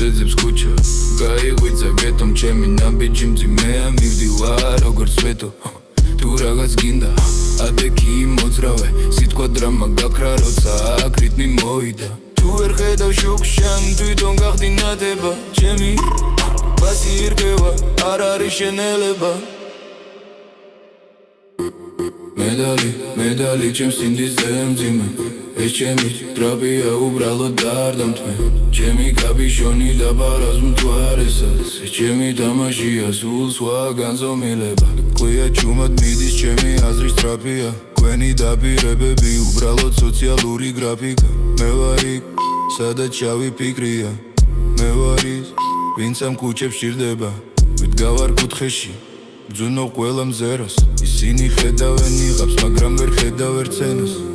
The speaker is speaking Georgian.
შეძებს ქუჩა გაიღვიძა გეტომ ჩემი ნაბიჯი მძიმეა მივდივარ როგორც ვეტო თუ რაღაც გინდა ადექი მოძრავე სიტყვა დრამა გაქრა როცა აქ რიტმი მოვიდა თუ ვერ ხედავ შუქშან თვითონ გახდი ნათება ჩემი ბასი ირგევა არ არის შენელება მედალი ჩემს სინდისზე მძიმე ეს ჩემი ტრაპია უბრალოდ არ დამთმე ჩემი კაბიშონი დაბარავს მთვარესაც ეს ჩემი თამაშია სულ სხვა განზომილება ყויה ჩუმად მიდის ჩემი აზრის ტრაპია გვენი დაპირებები უბრალოდ სოციალური გრაფიკა მე ვარ იქ სადაც შავი ფიქრია მე ვარ ის ვინც ამ ქუჩებს ჭირდება ვიდგავარ კუთხეში ბძუნო ყველა მზერას ისინი ხედავენ იღებს მაგრამ ვერ ხედავ ერთ სცენას